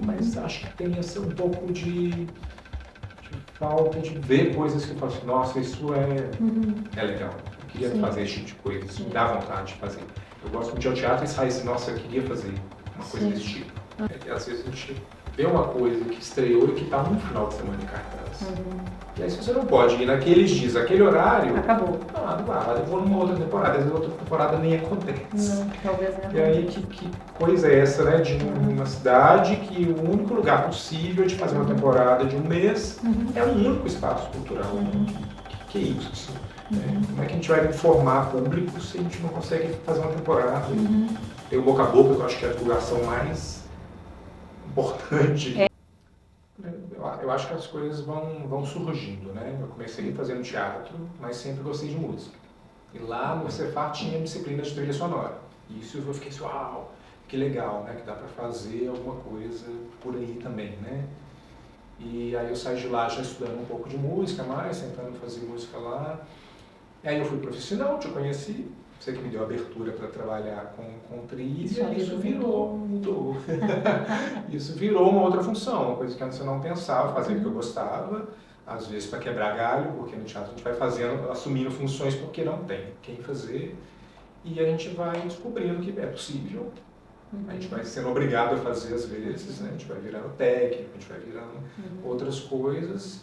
Mas acho que tem essa um pouco de falta de ver coisas que eu falo assim, nossa, isso é legal. Eu queria Sim. fazer esse tipo de coisa, isso me dá vontade de fazer. Eu gosto muito de ir ao teatro e sair assim, nossa, eu queria fazer uma coisa Sim. desse tipo. E às vezes a gente vê uma coisa que estreou e que está um final de semana em cartaz. E aí se você não pode ir naqueles dias, aquele horário, Acabou. não vai, eu vou numa outra temporada, às vezes a outra temporada nem acontece. Não, talvez não. E aí, que coisa é essa, né? De uma cidade que o único lugar possível de fazer uma temporada de um mês é um único espaço cultural. Que é isso? Assim, né? Como é que a gente vai informar público se a gente não consegue fazer uma temporada? Tem o boca a boca, que eu acho que é a divulgação mais importante. Eu acho que as coisas vão surgindo, né? Eu comecei fazendo teatro, mas sempre gostei de música. E lá no Cefar tinha disciplina de trilha sonora. E isso eu fiquei assim, uau, que legal, né? Que dá para fazer alguma coisa por aí também, né? E aí eu saí de lá já estudando um pouco de música mais, tentando fazer música lá. E aí eu fui profissional, te conheci, você que me deu abertura para trabalhar com trilha, e isso mudou. Isso virou uma outra função, uma coisa que antes eu não pensava, fazer o que eu gostava, às vezes para quebrar galho, porque no teatro a gente vai fazendo, assumindo funções porque não tem quem fazer, e a gente vai descobrindo que é possível, a gente vai sendo obrigado a fazer às vezes, né? A gente vai virando técnico, a gente vai virando outras coisas,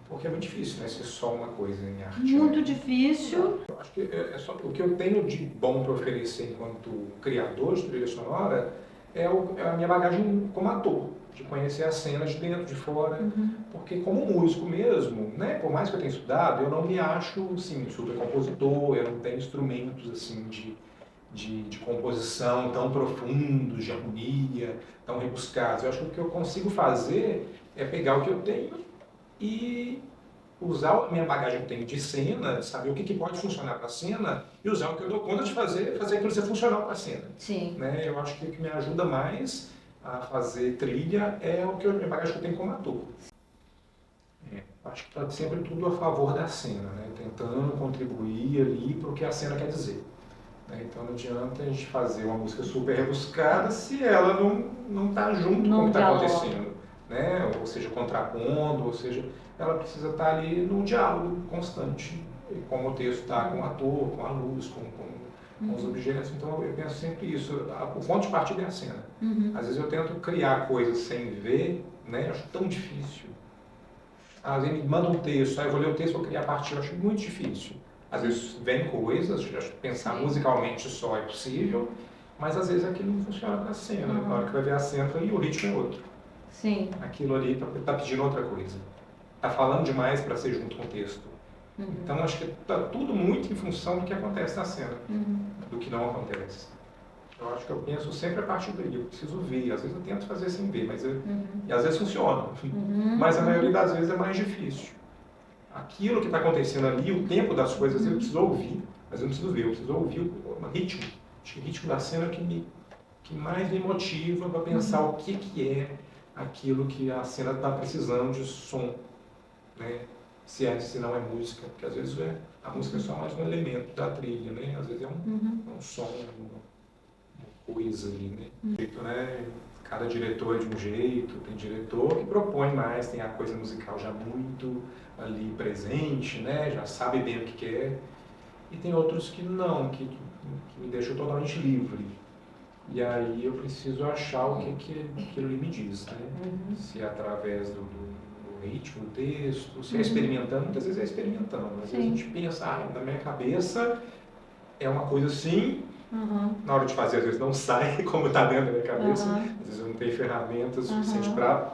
porque é muito difícil, né? Ser só uma coisa em arte. Muito difícil. Eu acho que é só o que eu tenho de bom para oferecer enquanto criador de trilha sonora é a minha bagagem como ator, de conhecer a cena de dentro, de fora, porque como músico mesmo, né, por mais que eu tenha estudado, eu não me acho, assim, super compositor, eu não tenho instrumentos, assim, de composição tão profundos, de harmonia, tão rebuscados. Eu acho que o que eu consigo fazer é pegar o que eu tenho e usar a minha bagagem que eu tenho de cena, de saber o que pode funcionar para a cena, e usar o que eu dou conta de fazer aquilo ser funcional para a cena. Sim. Né? Eu acho que o que me ajuda mais a fazer trilha é a minha bagagem que eu tenho como ator. Acho que está sempre tudo a favor da cena, né? Tentando contribuir ali para o que a cena quer dizer. Então não adianta a gente fazer uma música super rebuscada se ela não está junto com o que está acontecendo. Né? Ou seja, contrapondo, ou seja, ela precisa estar ali no diálogo constante, como o texto está com o ator, com a luz, com os objetos. Então eu penso sempre isso, o ponto de partida é a cena. Às vezes eu tento criar coisas sem ver, né? Eu acho tão difícil. Às vezes me manda um texto, aí eu vou ler o texto e vou criar a partir, eu acho muito difícil. Às vezes vem coisas, pensar musicalmente só é possível, mas às vezes aquilo não funciona para a cena. Na hora que vai ver a cena, e o ritmo é outro. Sim. Aquilo ali está pedindo outra coisa. Está falando demais para ser junto com o texto. Então acho que está tudo muito em função do que acontece na cena, do que não acontece. Eu acho que eu penso sempre a partir daí, eu preciso ver. Às vezes eu tento fazer sem ver, mas e às vezes funciona. Mas a maioria das vezes é mais difícil. Aquilo que está acontecendo ali, o tempo das coisas, eu preciso ouvir, mas eu não preciso ver, eu preciso ouvir o ritmo. Acho que o ritmo da cena é o que mais me motiva para pensar o que é aquilo que a cena está precisando de som, né? Se não é música, porque às vezes a música é só mais um elemento da trilha, né? Às vezes é um som, uma coisa ali, né? Cada diretor é de um jeito, tem diretor que propõe mais, tem a coisa musical já muito ali presente, né? Já sabe bem o que quer, e tem outros que não, que me deixam totalmente livre. E aí eu preciso achar o que aquilo ali me diz, né? Se é através do ritmo, do texto, se é experimentando, muitas vezes é experimentando. Às vezes a gente pensa, na minha cabeça é uma coisa assim, na hora de fazer às vezes não sai como está dentro da minha cabeça, às vezes eu não tenho ferramentas suficientes para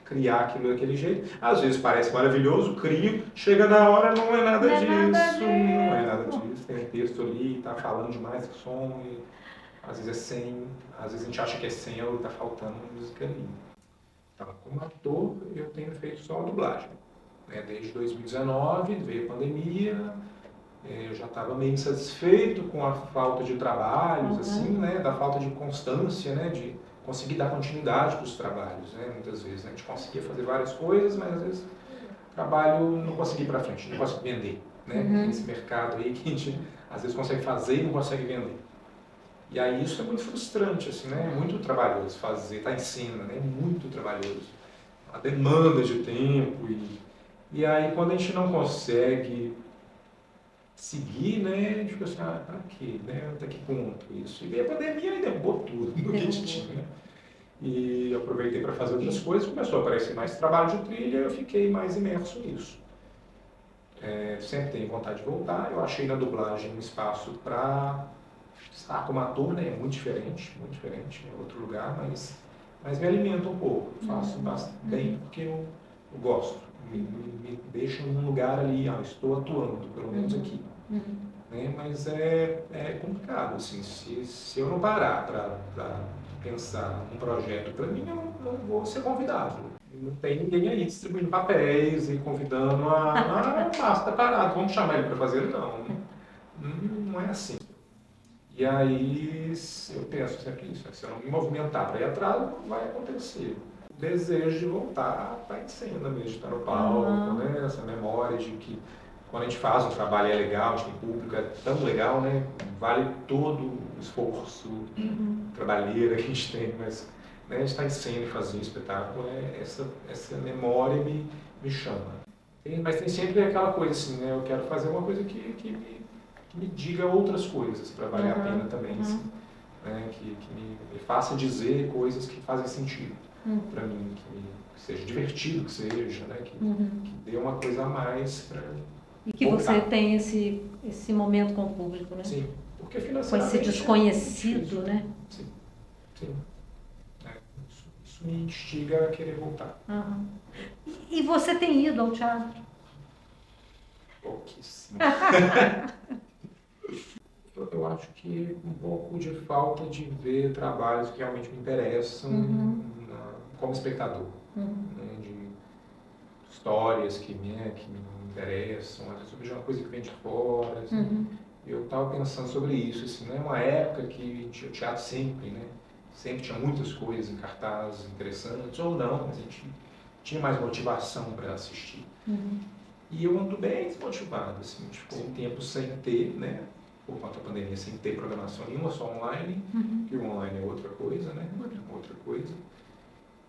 criar aquilo daquele jeito. Às vezes parece maravilhoso, crio, chega na hora, não é nada disso, não é nada disso. Tem um texto ali, está falando demais que som, e às vezes é sem, às vezes a gente acha que é sem, ou está faltando música ali. Então, como ator, eu tenho feito só a dublagem. Desde 2019, veio a pandemia, eu já estava meio insatisfeito com a falta de trabalhos, assim, né? Da falta de constância, né? De conseguir dar continuidade para os trabalhos, né? Muitas vezes, né? A gente conseguia fazer várias coisas, mas às vezes o trabalho não conseguia ir para frente, não conseguia vender, né? Esse mercado aí que a gente às vezes consegue fazer e não consegue vender. E aí isso é muito frustrante, assim, né? É muito trabalhoso fazer, estar em cena, né? É muito trabalhoso. A demanda de tempo e aí quando a gente não consegue seguir, né? A gente fica assim, pra quê? Né? Até que ponto isso? E veio a pandemia e derrubou tudo do que a gente tinha, né? E eu aproveitei para fazer outras coisas, começou a aparecer mais trabalho de trilha e eu fiquei mais imerso nisso. Sempre tenho vontade de voltar, eu achei na dublagem um espaço para estar como ator, né? É muito diferente, é outro lugar, mas me alimenta um pouco, faço bastante bem porque eu gosto, me deixa num lugar ali, estou atuando, pelo menos aqui. Né? Mas é complicado, assim, se eu não parar para pensar num projeto para mim, eu não vou ser convidado. Não tem ninguém aí distribuindo papéis e convidando basta parado, vamos chamar ele para fazer? Não é assim. E aí eu penso sempre isso, se eu não me movimentar para ir atrás, não vai acontecer. O desejo de voltar para a cena mesmo, de estar no palco, né? Essa memória de que quando a gente faz um trabalho é legal, a gente tem público, é tão legal, né? Vale todo o esforço, trabalheira que a gente tem, mas né, a gente está em cena e fazer um espetáculo, essa memória me chama. Mas tem sempre aquela coisa assim, né? Eu quero fazer uma coisa que me diga outras coisas, para valer a pena também, assim, né? Que me faça dizer coisas que fazem sentido para mim, que seja divertido, que seja, né? Que dê uma coisa a mais para e que voltar. Você tem esse momento com o público, né? Sim, porque financeiramente... Com esse desconhecido, né? Sim. Isso me instiga a querer voltar. E você tem ido ao teatro? Pouquíssimo. Eu acho que um pouco de falta de ver trabalhos que realmente me interessam como espectador. Né? De histórias que me interessam, às vezes eu vejo uma coisa que vem de fora. Assim. Eu estava pensando sobre isso, assim, né? Uma época que o teatro sempre, né? Sempre tinha muitas coisas em cartaz interessantes, ou não, mas a gente tinha mais motivação para assistir. E eu ando bem desmotivado, assim, a gente ficou um tempo sem ter, né? Por conta da pandemia, sem ter programação nenhuma, só online, que o online é outra coisa, né? Outra coisa.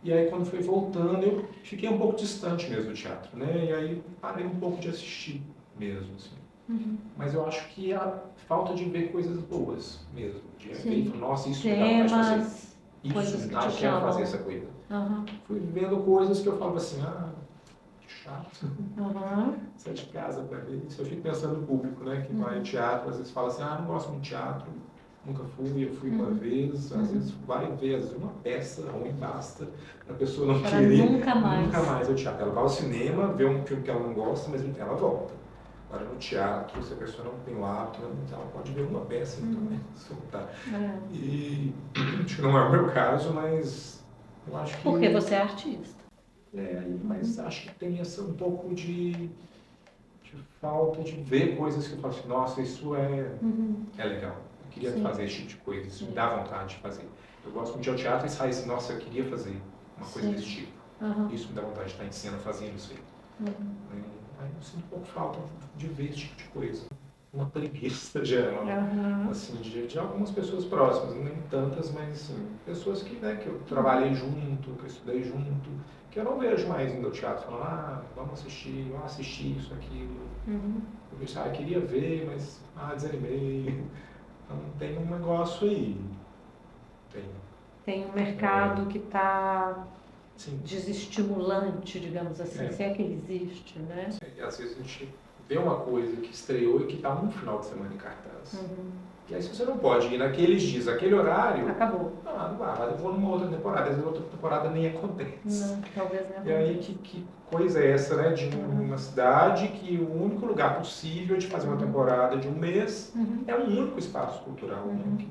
E aí, quando foi voltando, eu fiquei um pouco distante mesmo do teatro, né? E aí, parei um pouco de assistir mesmo, assim. Mas eu acho que a falta de ver coisas boas mesmo. De ver, nossa, isso me dá vontade de fazer. Isso, eu quero fazer essa coisa. Fui vendo coisas que eu falava assim, que chato. Sai de casa para ver isso. Eu fico pensando no público, né? Que vai ao teatro, às vezes fala assim, não gosto muito de teatro. Nunca fui, eu fui uma vez, às vezes vai ver às vezes uma peça ruim, basta, a pessoa não querer nunca mais ao teatro. Ela vai ao cinema, vê um filme que ela não gosta, mas ela volta. Agora no teatro, se a pessoa não tem o hábito, ela pode ver uma peça e também soltar. E acho que não é o meu caso, mas eu acho que... Porque você é artista. Mas acho que tem um pouco de falta de ver coisas que eu falo assim, nossa, isso é legal. Eu queria fazer esse tipo de coisa, isso me dá vontade de fazer. Eu gosto muito de ir ao teatro e sair assim, nossa, eu queria fazer uma coisa desse tipo. Isso me dá vontade de estar em cena fazendo isso aí. Aí eu sinto um pouco falta de ver esse tipo de coisa. Uma preguiça geral, assim, de algumas pessoas próximas, nem tantas, mas assim, pessoas que eu trabalhei junto, que eu estudei junto, que eu não vejo mais indo ao teatro, falando, vamos assistir isso, aquilo. Eu disse, eu queria ver, mas desanimei. Então tem um negócio aí. Tem um mercado que está desestimulante, digamos assim, se é que ele existe, né? E às vezes a gente vê uma coisa que estreou e que está um final de semana em cartaz. E aí se você não pode ir naqueles dias, aquele horário... Acabou. Não vai, eu vou numa outra temporada, às vezes outra temporada nem acontece. Talvez não. E aí que coisa é essa, né? De uma cidade que o único lugar possível de fazer uma temporada de um mês é um único espaço cultural. Né?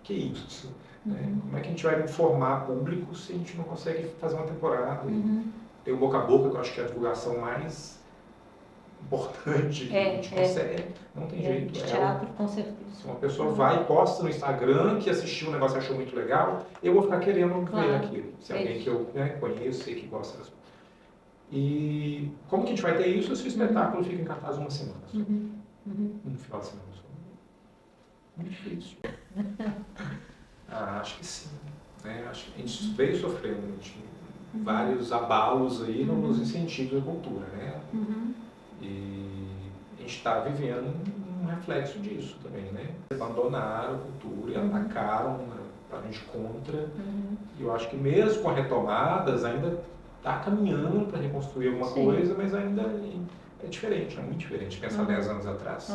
Que é isso? Né? Como é que a gente vai informar público se a gente não consegue fazer uma temporada? Tem o boca a boca, que eu acho que é a divulgação mais importante que a gente consegue. Não tem jeito. De teatro, com certeza. Se uma pessoa vai e posta no Instagram que assistiu um negócio e achou muito legal, eu vou ficar querendo ver aquilo. Se alguém que eu conheço e que gosta das coisas. E como que a gente vai ter isso se o espetáculo fica em cartaz uma semana só? Um final de semana só? Muito difícil. Acho que sim. Né? Acho que a gente veio sofrendo vários abalos aí nos incentivos da cultura, né? E a gente está vivendo um reflexo disso também, né? Abandonaram a cultura e atacaram a gente contra. E eu acho que mesmo com retomadas ainda está caminhando para reconstruir alguma coisa, mas ainda é diferente, é muito diferente pensar 10 anos atrás.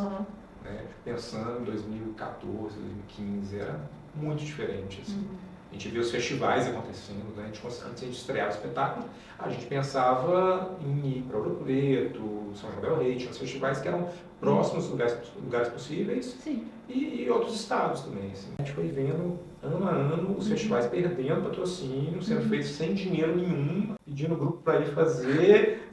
Né? Pensando em 2014, 2015, era muito diferente. Assim. A gente vê os festivais acontecendo, né? Antes de estrear o espetáculo, a gente pensava em ir para Ouro Preto, São João del Rei, tinha os festivais que eram próximos lugares possíveis e outros estados também. Assim. A gente foi vendo, ano a ano, os festivais perdendo patrocínio, sendo feitos sem dinheiro nenhum, pedindo o grupo para ir fazer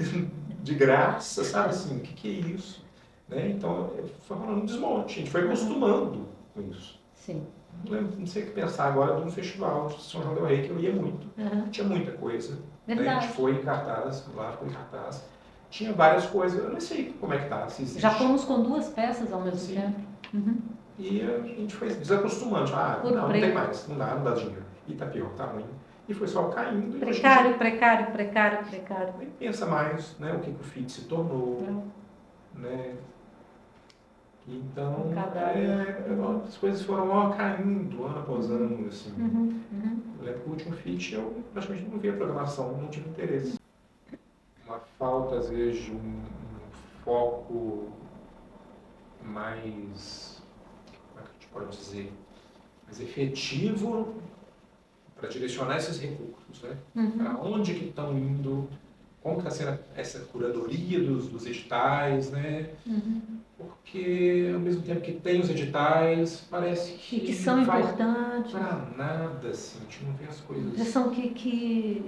de graça, sabe assim, o que é isso? Né? Então, foi rolando um desmonte, a gente foi acostumando com isso. Sim. Não sei o que pensar agora de um festival de São João del Rei, que eu ia muito. Tinha muita coisa. Né? A gente foi em cartaz, lá foi em cartaz. Tinha várias coisas, eu não sei como é que tá, se existe. Já fomos com 2 peças ao mesmo tempo. E a gente foi desacostumando. Não tem mais, não dá dinheiro. E tá pior, tá ruim. E foi só caindo. Precário. Nem pensa mais, né, o que o FIT se tornou. Né? Então, as coisas foram caindo ano após ano, assim. Eu lembro que o último FIT eu praticamente não via programação, não tive interesse. Uma falta, às vezes, de um foco mais, como é que a gente pode dizer, mais efetivo para direcionar esses recursos, né? Para onde que estão indo, como está sendo essa curadoria dos editais, né? Porque, ao mesmo tempo que tem os editais, parece que são importantes. Para nada, assim, a gente não vê as coisas. São que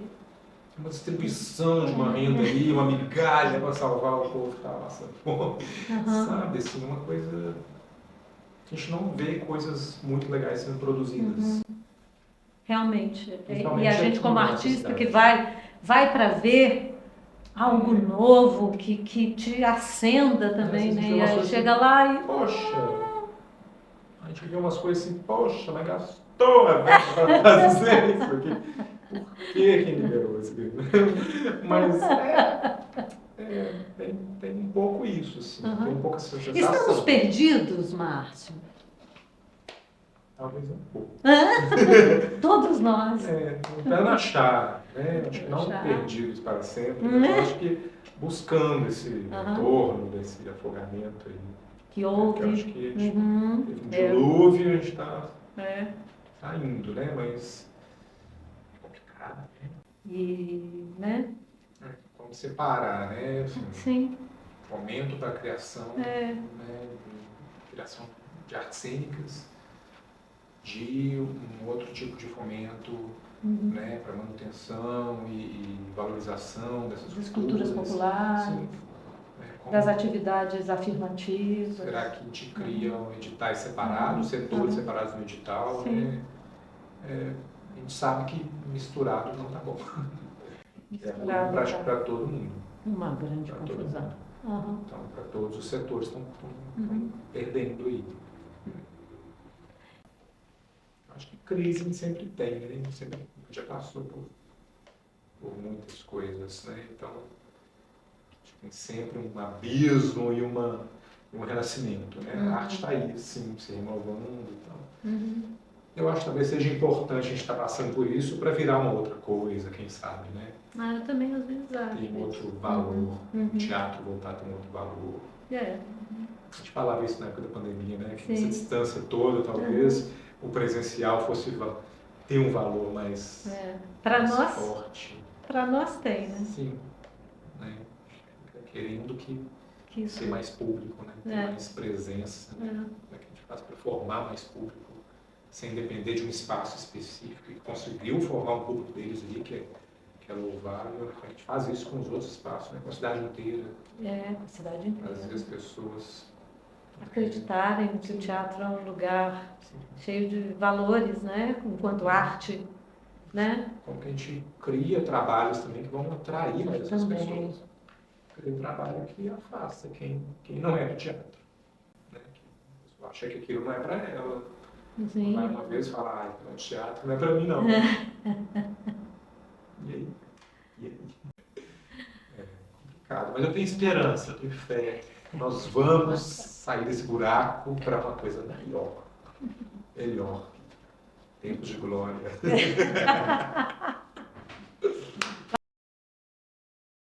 Uma distribuição de uma renda ali, uma migalha para salvar o povo que está passando fome. Sabe, assim, uma coisa... A gente não vê coisas muito legais sendo produzidas. Realmente. E a gente, como artista, que vai para ver algo novo, que te acenda também, né? E aí chega lá e... Poxa! A gente vê umas coisas assim, poxa, mas gastou a verba para fazer isso aqui. Por que quem liberou esse livro? Mas tem um pouco isso, assim. Tem um pouco essa sensação. Estamos perdidos, Márcio? Talvez um pouco. Todos nós. Tentando achar, né? Acho que não perdidos para sempre, mas acho que buscando esse retorno, desse afogamento aí. Que houve. Eu acho que a gente teve um dilúvio, a gente está saindo, né? Mas é complicado, né? E, né? Como separar, né? Assim, Sim. Fomento para a criação, né? Criação de artes cênicas, de um outro tipo de fomento, né, para manutenção e valorização dessas culturas populares, sim, das atividades afirmativas. Será que a gente cria editais separados, setores separados no edital? Né? A gente sabe que misturado não está bom. Para todo mundo. Uma grande confusão. Então, para todos os setores estão perdendo aí. Acho que crise a gente sempre tem, né? A gente já passou por muitas coisas, né? Então, acho que tem sempre um abismo e um renascimento, né? A arte está aí, sim, se renovando e tal. Eu acho que talvez seja importante a gente estar passando por isso para virar uma outra coisa, quem sabe, né? Eu também às vezes acho. Tem um outro valor, o teatro voltar a ter um outro valor. A gente falava isso na época da pandemia, né? Que essa distância toda, talvez, o presencial fosse ter um valor mais, mais forte. Para nós tem, né? Sim. Né? Querendo que ser mais público, né? Ter mais presença. Né? Como é que a gente faz para formar mais público, sem depender de um espaço específico, e conseguiu formar um público deles ali, que é louvável. A gente faz isso com os outros espaços, né? Com a cidade inteira. Com a cidade inteira. Às vezes pessoas acreditarem que o teatro é um lugar cheio de valores, né? Enquanto arte, né? Como que a gente cria trabalhos também que vão atrair mais essas pessoas. Cria um trabalho que afasta quem não é do teatro. Né? Que acha que aquilo não é para ela. Sim. Vai uma vez falar, o teatro não é para mim, não. E aí? É complicado. Mas eu tenho esperança, eu tenho fé. Nós vamos sair desse buraco para uma coisa melhor. Melhor. Tempos de glória.